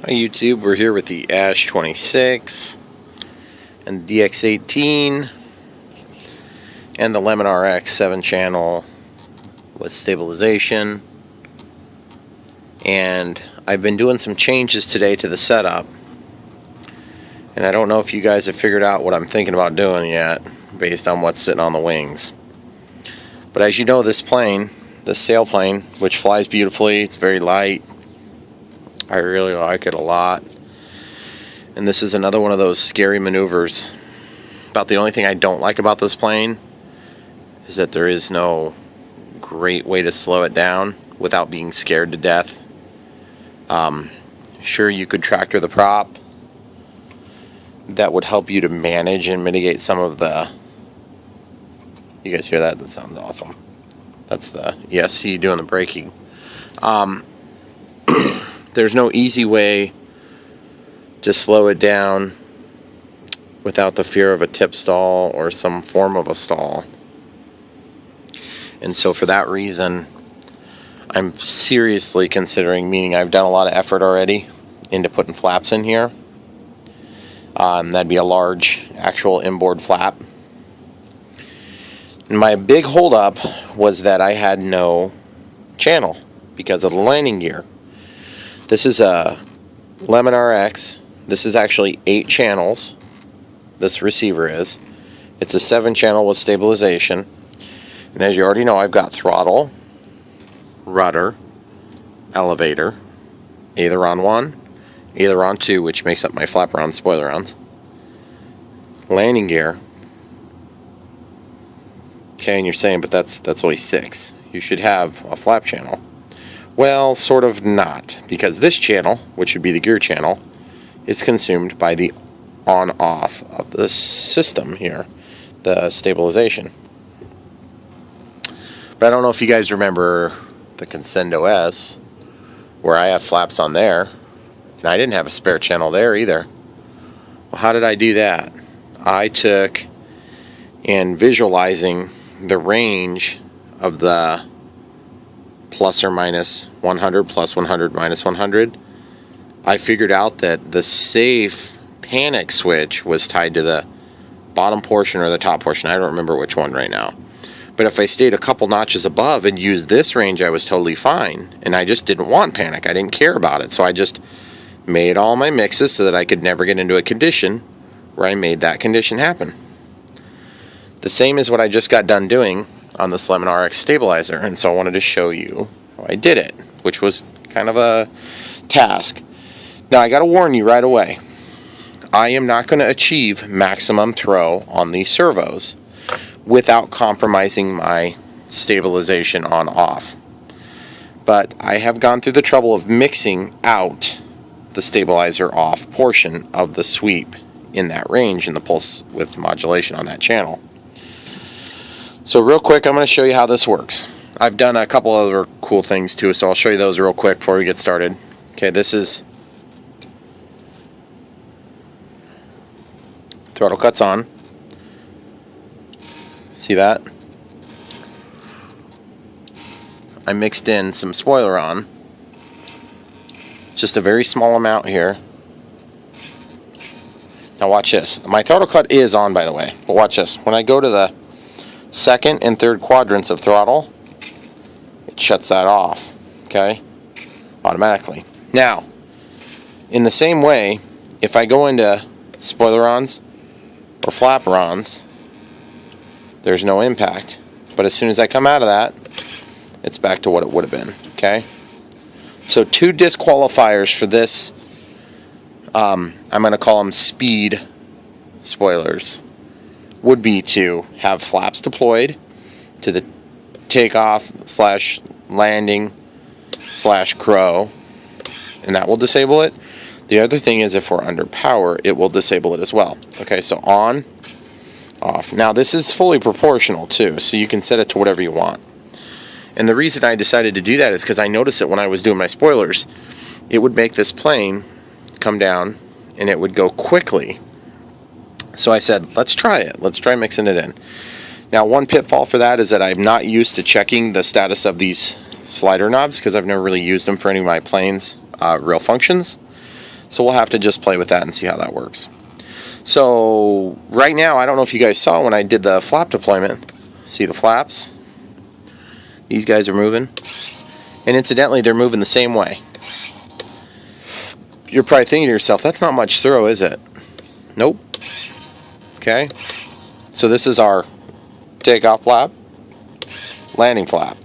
Hi YouTube, we're here with the ASH26 and the DX18 and the Lemon RX 7-channel with stabilization. And I've been doing some changes today to the setup, and I don't know if you guys have figured out what I'm thinking about doing yet based on what's sitting on the wings. But as you know, this plane, this sailplane, which flies beautifully, it's very light, I really like it a lot. And this is another one of those scary maneuvers. About the only thing I don't like about this plane is that there is no great way to slow it down without being scared to death. Sure, you could tractor the prop. That would help you to manage and mitigate some of the... You guys hear that? That sounds awesome. That's the ESC doing the braking. There's no easy way to slow it down without the fear of a tip stall or some form of a stall. And so for that reason, I'm seriously considering, meaning I've done a lot of effort already into putting flaps in here. That'd be a large actual inboard flap. And my big holdup was that I had no channel because of the landing gear. This is a Lemon RX. This is actually 8 channels. This receiver is. It's a 7-channel with stabilization. And as you already know, I've got throttle, rudder, elevator, either on 1, either on 2, which makes up my flap rounds, spoiler rounds, landing gear. Okay, and you're saying, but that's only 6. You should have a flap channel. Well, sort of not, because this channel, which would be the gear channel, is consumed by the on-off of the system here, the stabilization. But I don't know if you guys remember the Consendo S, where I have flaps on there, and I didn't have a spare channel there either. Well, how did I do that? I took and visualizing the range of the plus or minus 100, plus 100, minus 100, I figured out that the safe panic switch was tied to the bottom portion or the top portion. I don't remember which one right now. But if I stayed a couple notches above and used this range, I was totally fine. And I just didn't want panic. I didn't care about it. So I just made all my mixes so that I could never get into a condition where I made that condition happen. The same as what I just got done doing on this Lemon RX stabilizer, and so I wanted to show you how I did it, which was kind of a task. Now I got to warn you right away, I am not going to achieve maximum throw on these servos without compromising my stabilization on off. But I have gone through the trouble of mixing out the stabilizer off portion of the sweep in that range in the pulse width modulation on that channel. So real quick, I'm going to show you how this works. I've done a couple other cool things too, so I'll show you those real quick before we get started. Okay, this is throttle cuts on. See that? I mixed in some spoiler on. Just a very small amount here. Now watch this. My throttle cut is on, by the way, but watch this. When I go to the second and third quadrants of throttle, it shuts that off, okay, automatically. Now, in the same way, if I go into spoiler-ons or flap-ons, there's no impact. But as soon as I come out of that, it's back to what it would have been, okay? So 2 disqualifiers for this, I'm going to call them speed spoilers, would be to have flaps deployed to the takeoff slash landing slash crow, and that will disable it. The other thing is if we're under power, it will disable it as well. Okay, so on, off. Now this is fully proportional too, so you can set it to whatever you want. And the reason I decided to do that is because I noticed that when I was doing my spoilers, it would make this plane come down and it would go quickly. So I said, let's try it. Let's try mixing it in. Now, one pitfall for that is that I'm not used to checking the status of these slider knobs because I've never really used them for any of my planes' real functions. So we'll have to just play with that and see how that works. So right now, I don't know if you guys saw when I did the flap deployment. See the flaps? These guys are moving. And incidentally, they're moving the same way. You're probably thinking to yourself, that's not much throw, is it? Nope. Okay. So this is our takeoff flap, landing flap.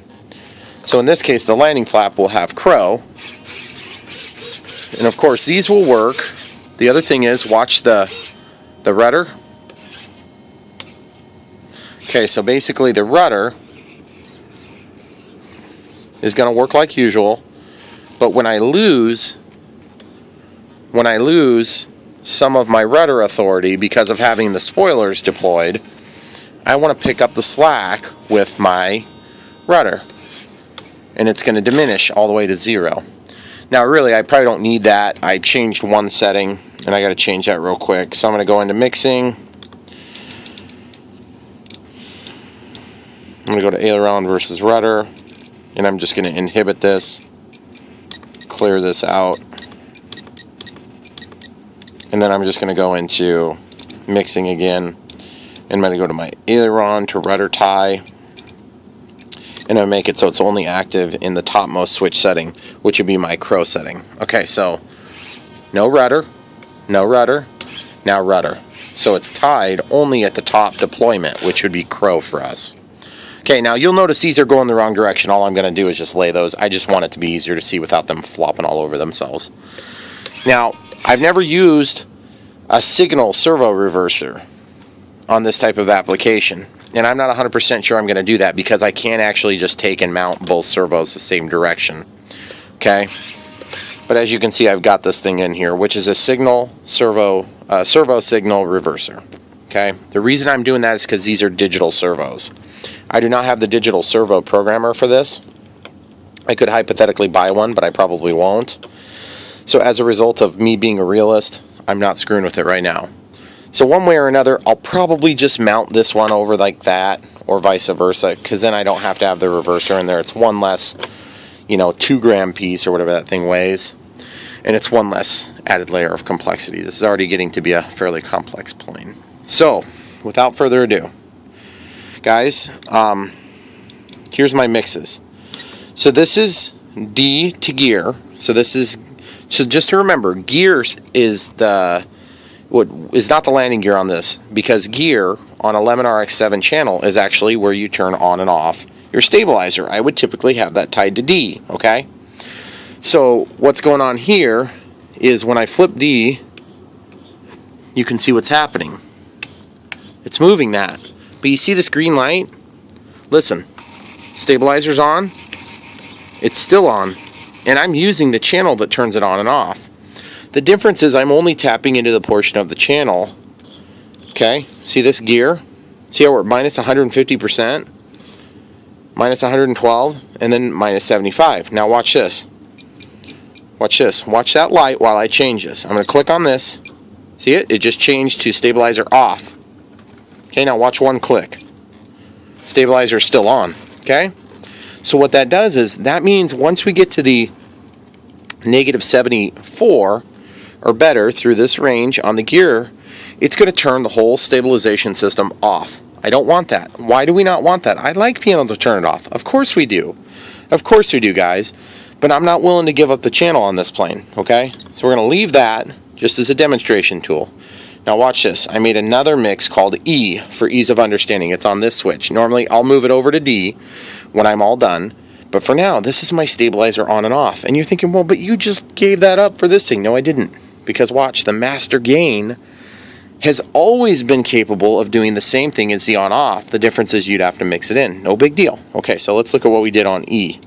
So in this case, the landing flap will have crow. And of course, these will work. The other thing is, watch the rudder. Okay, so basically the rudder is going to work like usual, but when I lose some of my rudder authority because of having the spoilers deployed, I want to pick up the slack with my rudder, and it's going to diminish all the way to 0. Now really, I probably don't need that. I changed one setting, and I got to change that real quick. So I'm going to go into mixing. I'm going to go to aileron versus rudder, and I'm just going to inhibit this, clear this out, and then I'm just going to go into mixing again, and I'm going to go to my aileron to rudder tie, and I'll make it so it's only active in the topmost switch setting, which would be my crow setting. Okay, so no rudder, now rudder. So it's tied only at the top deployment, which would be crow for us. Okay, now you'll notice these are going the wrong direction. All I'm going to do is just lay those. I just want it to be easier to see without them flopping all over themselves. Now, I've never used a signal servo reverser on this type of application. And I'm not 100% sure I'm going to do that because I can't actually just take and mount both servos the same direction. Okay? But as you can see, I've got this thing in here, which is a servo signal reverser. Okay? The reason I'm doing that is because these are digital servos. I do not have the digital servo programmer for this. I could hypothetically buy one, but I probably won't. So as a result of me being a realist, I'm not screwing with it right now. So one way or another, I'll probably just mount this one over like that, or vice versa, because then I don't have to have the reverser in there. It's one less, 2-gram piece or whatever that thing weighs, and it's one less added layer of complexity. This is already getting to be a fairly complex plane. So, without further ado, guys, here's my mixes. So this is D to gear. So just to remember, gears is not the landing gear on this, because gear on a Lemon RX-7 channel is actually where you turn on and off your stabilizer. I would typically have that tied to D, okay? So what's going on here is when I flip D, you can see what's happening. It's moving that. But you see this green light? Listen, stabilizer's on. It's still on. And I'm using the channel that turns it on and off. The difference is I'm only tapping into the portion of the channel. Okay, see this gear? See how we're minus 150%, minus 112, and then minus 75. Now watch this. Watch this. Watch that light while I change this. I'm going to click on this. See it? It just changed to stabilizer off. Okay, now watch one click. Stabilizer is still on. Okay? So what that does is, that means once we get to the negative 74 or better through this range on the gear, it's going to turn the whole stabilization system off. I don't want that. Why do we not want that? I like being able to turn it off. Of course we do. Of course we do, guys. But I'm not willing to give up the channel on this plane. Okay? So we're going to leave that just as a demonstration tool. Now watch this. I made another mix called E for ease of understanding. It's on this switch. Normally I'll move it over to D when I'm all done. But for now, this is my stabilizer on and off. And you're thinking, well, but you just gave that up for this thing. No, I didn't. Because watch, the master gain has always been capable of doing the same thing as the on-off. The difference is you'd have to mix it in. No big deal. Okay, so let's look at what we did on E.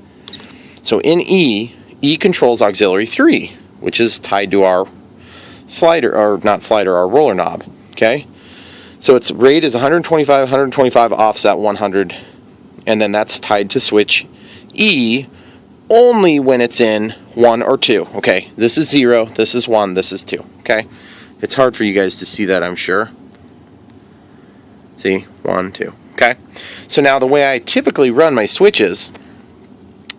So in E, E controls auxiliary 3, which is tied to our slider, or not slider, our roller knob. Okay? So its rate is 125, offset 100, and then that's tied to switch E only when it's in 1 or 2. Okay, this is 0, this is 1, this is 2. Okay, it's hard for you guys to see that, I'm sure. See, 1, 2. Okay, so now the way I typically run my switches,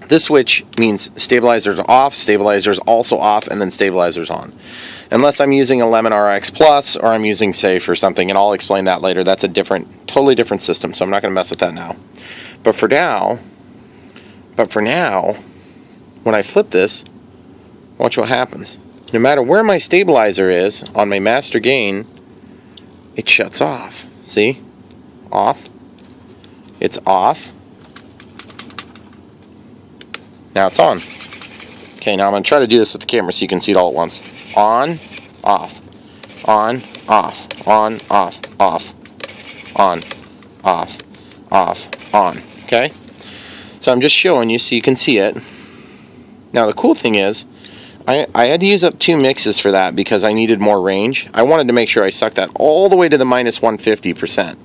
this switch means stabilizer's off, stabilizer's also off, and then stabilizer's on. Unless I'm using a Lemon RX Plus or I'm using Safe or something, and I'll explain that later. That's a totally different system, so I'm not going to mess with that now. But for now, when I flip this, watch what happens. No matter where my stabilizer is on my master gain, it shuts off. See? Off. It's off. Now it's on. Okay, now I'm going to try to do this with the camera so you can see it all at once. On, off. On, off. On, off. Off. On, off. Off. On. Okay? So I'm just showing you so you can see it. Now the cool thing is, I had to use up 2 mixes for that because I needed more range. I wanted to make sure I sucked that all the way to the minus 150%,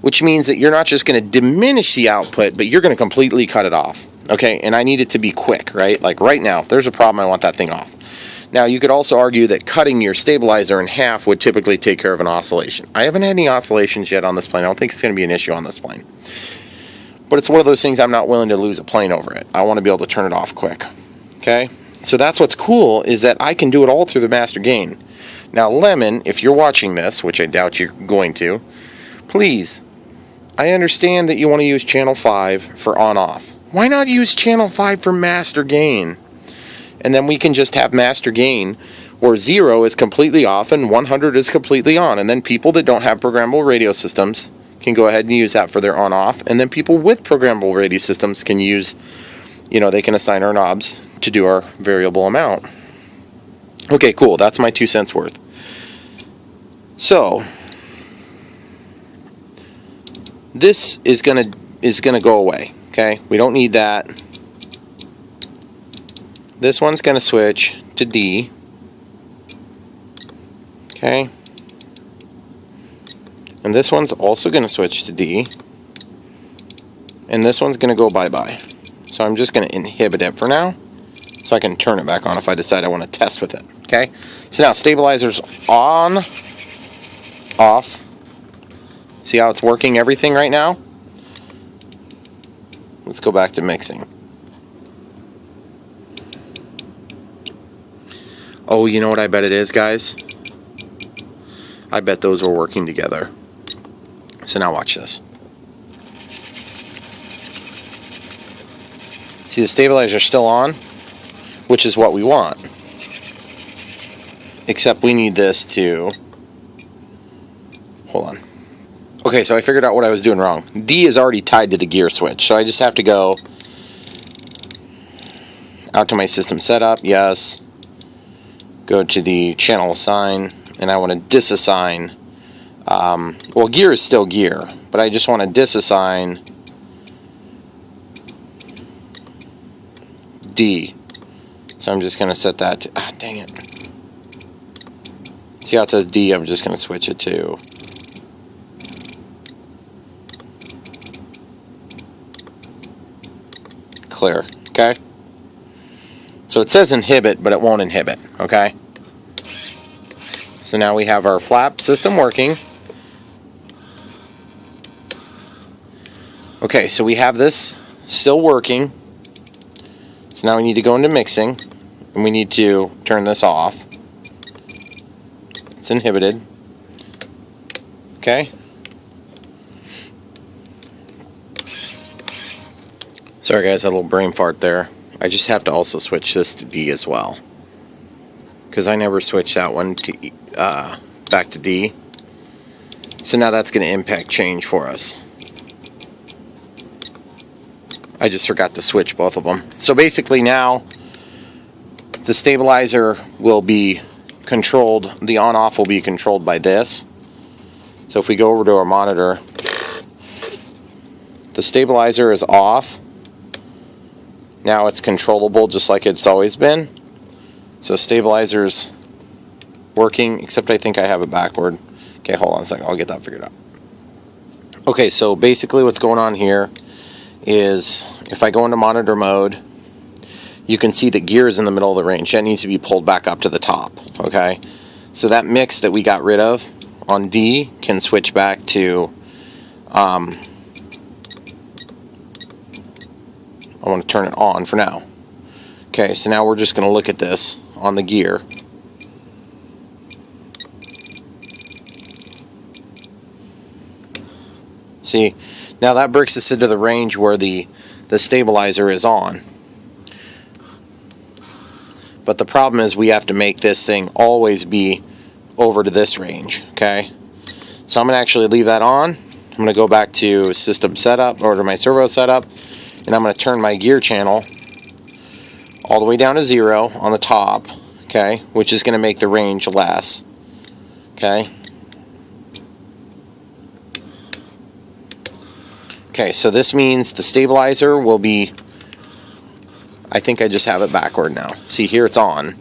which means that you're not just going to diminish the output, but you're going to completely cut it off. Okay, and I need it to be quick, right? Like right now, if there's a problem, I want that thing off. Now, you could also argue that cutting your stabilizer in half would typically take care of an oscillation. I haven't had any oscillations yet on this plane. I don't think it's going to be an issue on this plane. But it's one of those things I'm not willing to lose a plane over it. I want to be able to turn it off quick. Okay? So that's what's cool, is that I can do it all through the master gain. Now, Lemon, if you're watching this, which I doubt you're going to, please, I understand that you want to use channel 5 for on-off. Why not use channel 5 for master gain? And then we can just have master gain where 0 is completely off and 100 is completely on. And then people that don't have programmable radio systems can go ahead and use that for their on-off. And then people with programmable radio systems can use, they can assign our knobs to do our variable amount. Okay, cool. That's my 2 cents worth. So this is gonna go away. Okay, we don't need that. This one's gonna switch to D. Okay, and this one's also gonna switch to D. And this one's gonna go bye-bye. So I'm just gonna inhibit it for now, so I can turn it back on if I decide I want to test with it. Okay, so now stabilizer's on, off. See how it's working everything right now? Let's go back to mixing. Oh, you know what I bet it is, guys? I bet those were working together. So now watch this. See, the stabilizer's still on, which is what we want. Except we need this to... Hold on. Okay, so I figured out what I was doing wrong. D is already tied to the gear switch, so I just have to go out to my system setup, yes. Go to the channel assign, and I want to disassign. Well, gear is still gear, but I just want to disassign D. So I'm just going to set that to... dang it. See how it says D? I'm just going to switch it to... clear. Okay? So it says inhibit, but it won't inhibit. Okay? So now we have our flap system working. Okay, so we have this still working. So now we need to go into mixing, and we need to turn this off. It's inhibited. Okay? Sorry guys, I had a little brain fart there. I just have to also switch this to D as well, because I never switched that one to back to D. So now that's going to impact change for us. I just forgot to switch both of them. So basically now the stabilizer will be controlled, the on-off will be controlled by this. So if we go over to our monitor, the stabilizer is off. Now it's controllable just like it's always been. So stabilizer's working, except I think I have it backward. Okay, hold on a second, I'll get that figured out. Okay, so basically what's going on here is if I go into monitor mode, you can see that gear is in the middle of the range. That needs to be pulled back up to the top. Okay, so that mix that we got rid of on D can switch back to I want to turn it on for now. Okay, so now we're just going to look at this on the gear. See, now that brings us into the range where the stabilizer is on. But the problem is we have to make this thing always be over to this range, okay? So I'm going to actually leave that on. I'm going to go back to system setup, or to my servo setup, and I'm going to turn my gear channel all the way down to 0 on the top, okay? Which is going to make the range less, okay? Okay, so this means the stabilizer will be, I think I just have it backward now. See, here it's on.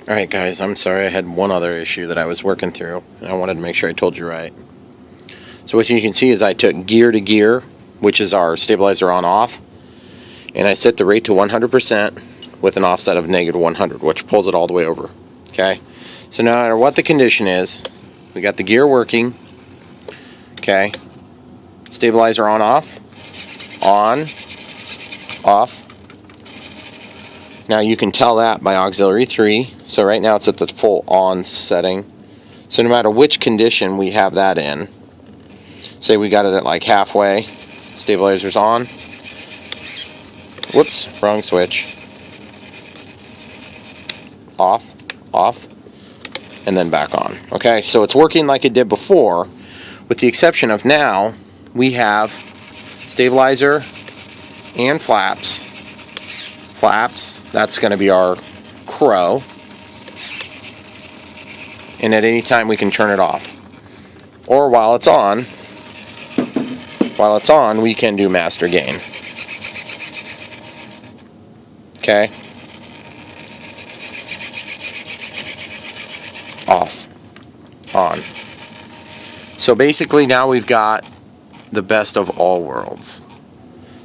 Alright guys, I'm sorry, I had one other issue that I was working through, and I wanted to make sure I told you right. So what you can see is I took gear to gear, which is our stabilizer on off, and I set the rate to 100% with an offset of negative 100, which pulls it all the way over. Okay, so no matter what the condition is, we got the gear working, okay, stabilizer on off, off. Now you can tell that by auxiliary 3, so right now it's at the full on setting. So no matter which condition we have that in, say we got it at like halfway, stabilizer's on, whoops, wrong switch, off, and then back on. Okay, so it's working like it did before, with the exception of now we have stabilizer and flaps. That's going to be our crow, and at any time we can turn it off, or while it's on we can do master gain. Okay, off, on. So basically now we've got the best of all worlds.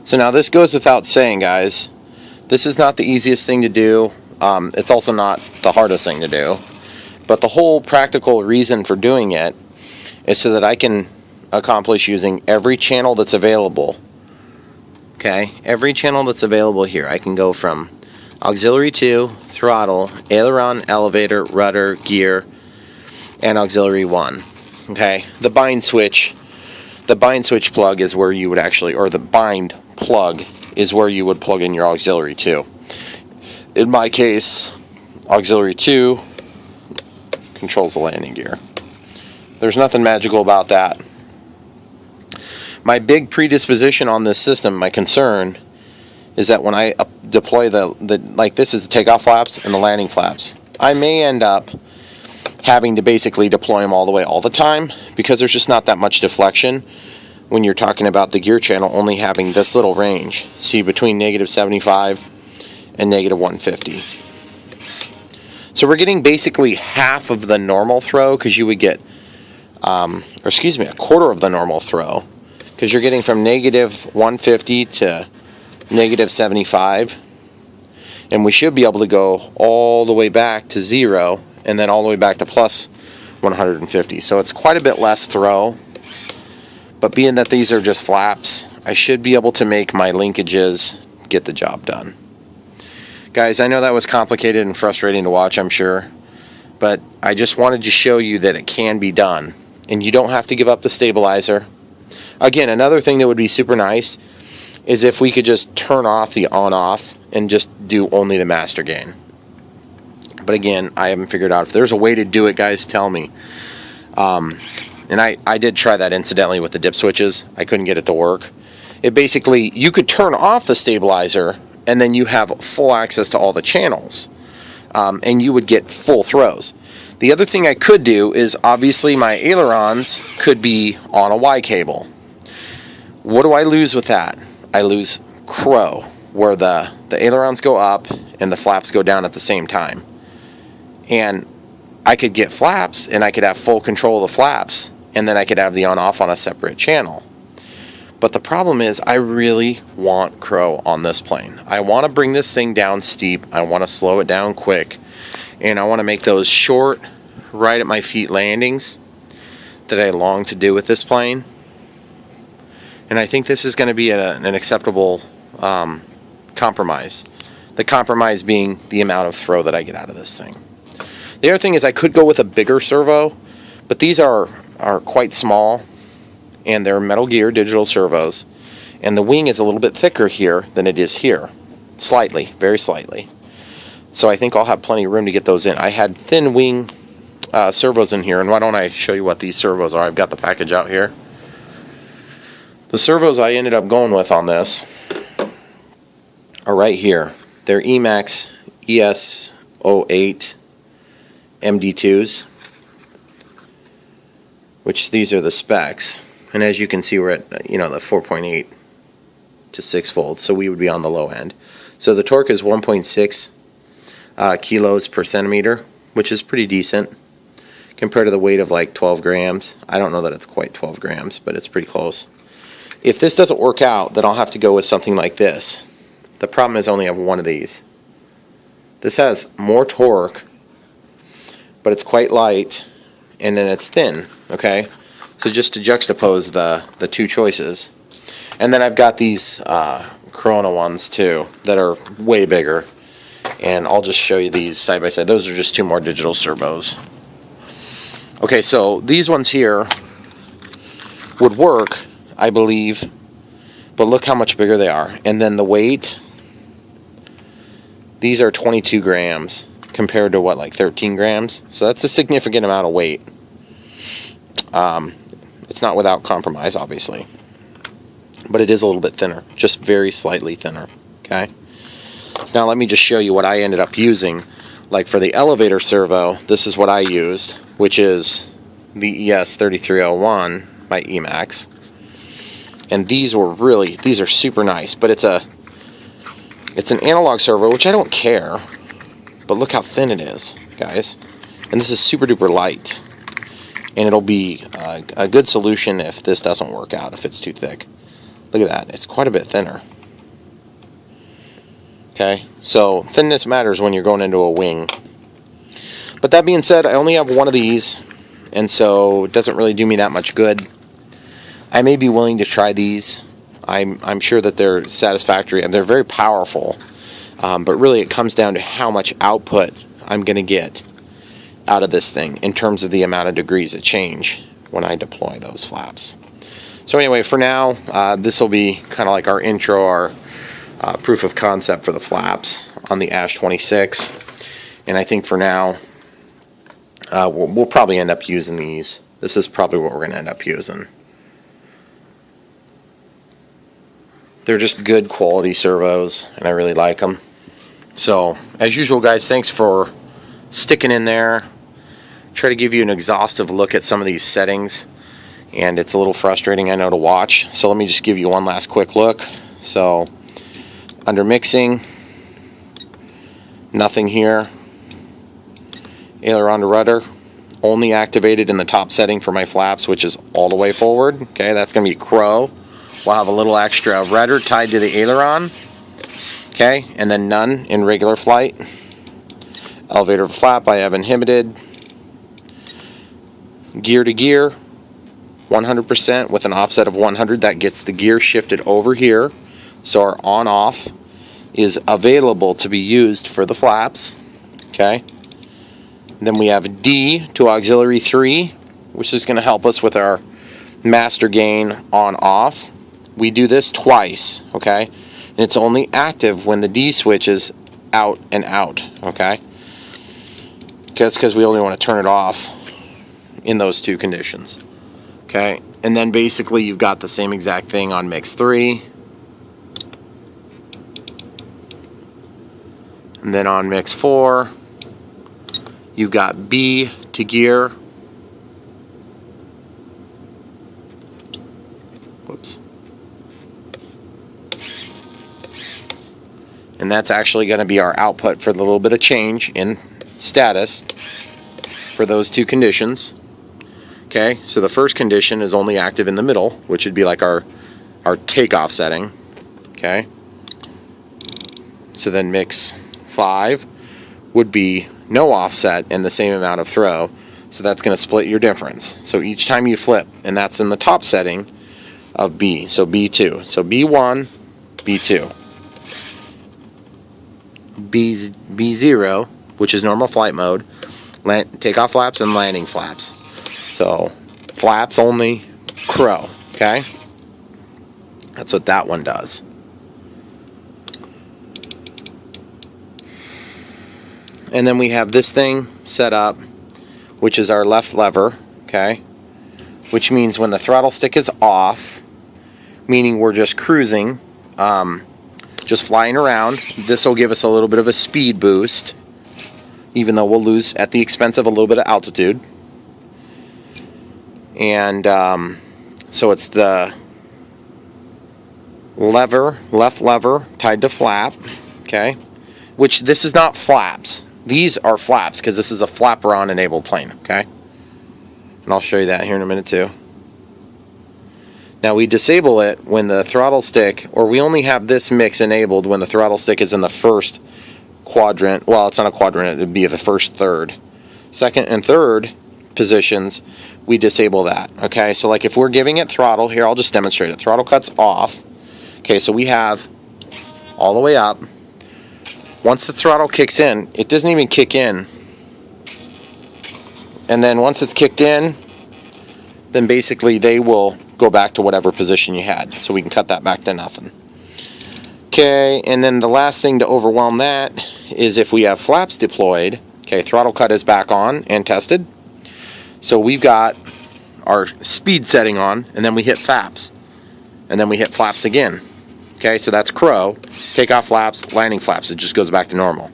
So now this goes without saying, guys, this is not the easiest thing to do. It's also not the hardest thing to do. But the whole practical reason for doing it is so that I can accomplish using every channel that's available. Okay, every channel that's available here. I can go from auxiliary 2, throttle, aileron, elevator, rudder, gear, and auxiliary 1. Okay, the bind switch plug is where you would actually, or the bind plug is where you would plug in your auxiliary 2. In my case, auxiliary 2 controls the landing gear. There's nothing magical about that. My big predisposition on this system, my concern, is that when I deploy like this is the takeoff flaps and the landing flaps, I may end up having to basically deploy them all the way all the time, because there's just not that much deflection when you're talking about the gear channel only having this little range. See, between negative 75 and negative 150. So we're getting basically half of the normal throw, because you would get, or excuse me, a quarter of the normal throw, because you're getting from negative 150 to negative 75, and we should be able to go all the way back to 0, and then all the way back to plus 150. So it's quite a bit less throw. But being that these are just flaps, I should be able to make my linkages get the job done. Guys, I know that was complicated and frustrating to watch, I'm sure. But I just wanted to show you that it can be done. And you don't have to give up the stabilizer. Again, another thing that would be super nice is if we could just turn off the on-off and just do only the master gain. But again, I haven't figured out. If there's a way to do it, guys, tell me. And I did try that incidentally with the dip switches. I couldn't get it to work. It basically, you could turn off the stabilizer and then you have full access to all the channels. And you would get full throws. The other thing I could do is, obviously my ailerons could be on a Y cable. What do I lose with that? I lose crow, where the ailerons go up and the flaps go down at the same time. And I could get flaps and I could have full control of the flaps, and then I could have the on-off on a separate channel. But the problem is, I really want crow on this plane. I want to bring this thing down steep. I want to slow it down quick. And I want to make those short, right at my feet landings that I long to do with this plane. And I think this is going to be an acceptable compromise. The compromise being the amount of throw that I get out of this thing. The other thing is I could go with a bigger servo, but these are quite small, and they're metal gear digital servos, and the wing is a little bit thicker here than it is here. Slightly, very slightly. So I think I'll have plenty of room to get those in. I had thin wing servos in here, and why don't I show you what these servos are. I've got the package out here. The servos I ended up going with on this are right here. They're Emax ES08 MD2s, which these are the specs. And as you can see, we're at the 4.8 to 6 volts, so we would be on the low end. So the torque is 1.6 kilos per centimeter, which is pretty decent compared to the weight of like 12 grams. I don't know that it's quite 12 grams, but it's pretty close. If this doesn't work out, then I'll have to go with something like this. The problem is I only have one of these. This has more torque, but it's quite light, and then it's thin, okay? So just to juxtapose the two choices. And then I've got these Corona ones too that are way bigger, and I'll just show you these side by side. Those are just two more digital servos. Okay, so these ones here would work, I believe, but look how much bigger they are. And then the weight, these are 22 grams compared to what, like 13 grams? So that's a significant amount of weight. It's not without compromise, obviously, but it is a little bit thinner, just very slightly thinner, okay? So now let me just show you what I ended up using. Like for the elevator servo, this is what I used, which is the ES3301 by Emax. And these are super nice, but it's an analog servo, which I don't care, but look how thin it is, guys. And this is super duper light, and it'll be a good solution if this doesn't work out, if it's too thick. Look at that, it's quite a bit thinner. Okay, so thinness matters when you're going into a wing. But that being said, I only have one of these, and so it doesn't really do me that much good. I may be willing to try these. I'm sure that they're satisfactory, and they're very powerful. But really it comes down to how much output I'm going to get out of this thing in terms of the amount of degrees of change when I deploy those flaps. So anyway, for now, this will be kind of like our intro, our proof of concept for the flaps on the ASH26. And I think for now, we'll probably end up using these. This is probably what we're going to end up using. They're just good quality servos, and I really like them. So, as usual, guys, thanks for sticking in there. Try to give you an exhaustive look at some of these settings, and it's a little frustrating, I know, to watch. So let me just give you one last quick look. So, under mixing, nothing here. Aileron to rudder, only activated in the top setting for my flaps, which is all the way forward. Okay, that's going to be crow. We'll have a little extra rudder tied to the aileron. Okay, and then none in regular flight. Elevator flap, I have inhibited. Gear to gear, 100% with an offset of 100. That gets the gear shifted over here. So our on-off is available to be used for the flaps. Okay. Then we have D to auxiliary 3, which is going to help us with our master gain on-off. We do this twice, okay? And it's only active when the D switch is out and out, okay? That's because we only want to turn it off in those two conditions, okay? And then basically you've got the same exact thing on mix 3. And then on mix 4, you've got B to gear. Whoops. And that's actually going to be our output for the little bit of change in status for those two conditions. Okay, so the first condition is only active in the middle, which would be like our takeoff setting. Okay, so then mix 5 would be no offset and the same amount of throw, so that's going to split your difference. So each time you flip, and that's in the top setting of B, so B2. So B1, B2. B0, which is normal flight mode, takeoff flaps and landing flaps. So flaps only, crow, okay? That's what that one does. And then we have this thing set up, which is our left lever, okay? Which means when the throttle stick is off, meaning we're just cruising, just flying around, this will give us a little bit of a speed boost, even though we'll lose at the expense of a little bit of altitude. And so it's the lever, left lever, tied to flap, okay? Which this is not flaps. These are flaps because this is a flapper-on enabled plane, okay? And I'll show you that here in a minute too. Now we disable it when the throttle stick, or we only have this mix enabled when the throttle stick is in the first quadrant. Well, it's not a quadrant, it would be the first third. Second and third positions, we disable that, okay? So like if we're giving it throttle, here I'll just demonstrate it. Throttle cuts off. Okay, so we have all the way up. Once the throttle kicks in, it doesn't even kick in. And then once it's kicked in, then basically they will go back to whatever position you had. So we can cut that back to nothing. Okay, and then the last thing to overwhelm that is if we have flaps deployed. Okay, throttle cut is back on and tested. So we've got our speed setting on, and then we hit flaps. And then we hit flaps again. Okay, so that's crow, takeoff flaps, landing flaps. It just goes back to normal.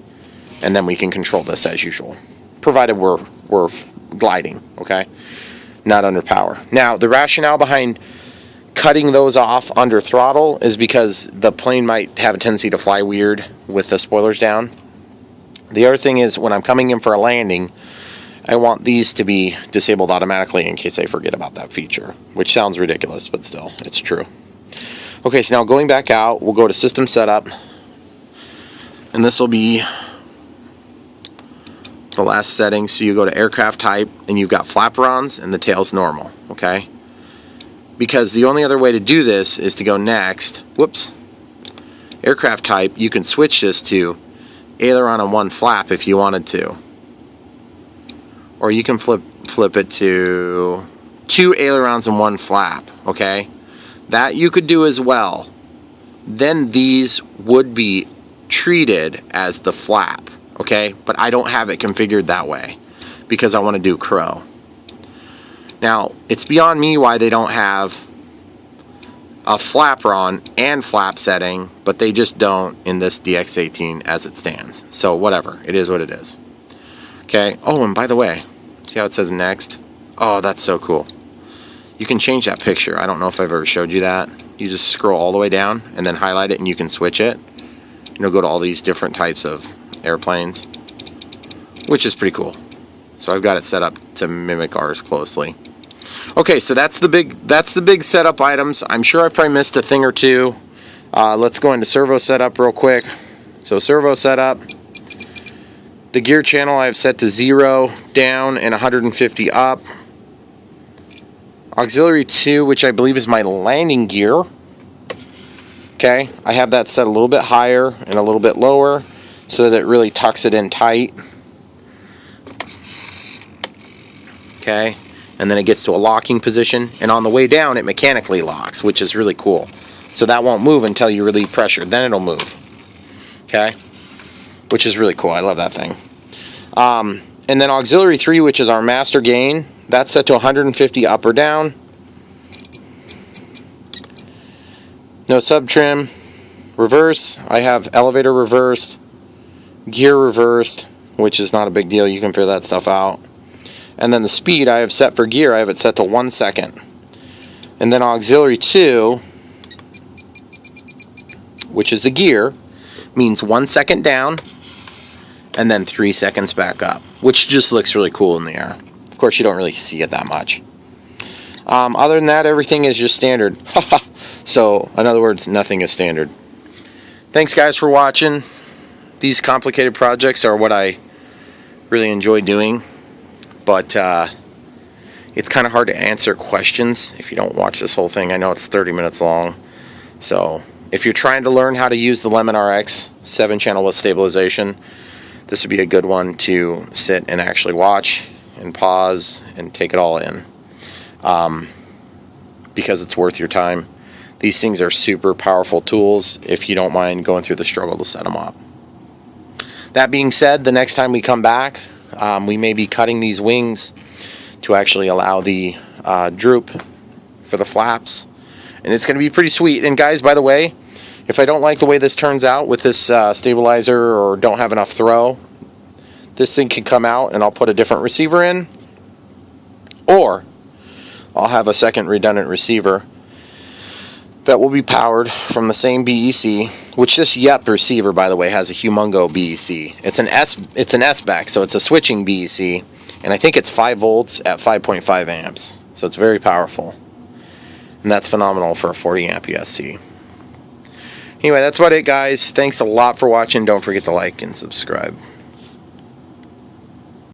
And then we can control this as usual, provided we're gliding, okay? Not under power. Now, the rationale behind cutting those off under throttle is because the plane might have a tendency to fly weird with the spoilers down. The other thing is when I'm coming in for a landing, I want these to be disabled automatically in case I forget about that feature, which sounds ridiculous, but still, it's true. Okay, so now going back out, we'll go to System Setup, and this will be the last setting. So you go to Aircraft Type, and you've got flaperons, and the tail's normal, okay? Because the only other way to do this is to go next, whoops, Aircraft Type, you can switch this to aileron on one flap if you wanted to. Or you can flip it to 2 ailerons and 1 flap, okay? That you could do as well. Then these would be treated as the flap, okay? But I don't have it configured that way because I want to do crow. Now, it's beyond me why they don't have a flaperon and flap setting, but they just don't in this DX18 as it stands. So whatever, it is what it is. Okay, oh, and by the way, see how it says next? Oh, that's so cool. You can change that picture. I don't know if I've ever showed you that. You just scroll all the way down and then highlight it and you can switch it. And you'll go to all these different types of airplanes, which is pretty cool. So I've got it set up to mimic ours closely. Okay, so that's the big setup items. I'm sure I probably missed a thing or two. Let's go into servo setup real quick. So servo setup. The gear channel I have set to 0 down and 150 up. Auxiliary 2, which I believe is my landing gear. Okay, I have that set a little bit higher and a little bit lower so that it really tucks it in tight. Okay, and then it gets to a locking position, and on the way down it mechanically locks, which is really cool. So that won't move until you relieve pressure, then it'll move. Okay, which is really cool. I love that thing. And then auxiliary 3, which is our master gain, that's set to 150 up or down. No sub trim. Reverse, I have elevator reversed, gear reversed, which is not a big deal. You can figure that stuff out. And then the speed I have set for gear, I have it set to 1 second. And then auxiliary 2, which is the gear, means 1 second down and then 3 seconds back up, which just looks really cool in the air. Of course, you don't really see it that much. Other than that, everything is just standard. So, in other words, nothing is standard. Thanks, guys, for watching. These complicated projects are what I really enjoy doing. But it's kind of hard to answer questions if you don't watch this whole thing. I know it's 30 minutes long. So, if you're trying to learn how to use the Lemon RX 7-channel with stabilization, this would be a good one to sit and actually watch and pause and take it all in, because it's worth your time. These things are super powerful tools if you don't mind going through the struggle to set them up. That being said, the next time we come back, we may be cutting these wings to actually allow the droop for the flaps, and it's going to be pretty sweet. And guys, by the way, if I don't like the way this turns out with this stabilizer, or don't have enough throw, this thing can come out and I'll put a different receiver in, or I'll have a second redundant receiver that will be powered from the same BEC, which this YEP receiver, by the way, has a humongo BEC. It's an S-back, so it's a switching BEC, and I think it's 5 volts at 5.5 amps, so it's very powerful, and that's phenomenal for a 40 amp ESC. Anyway, that's about it, guys. Thanks a lot for watching. Don't forget to like and subscribe.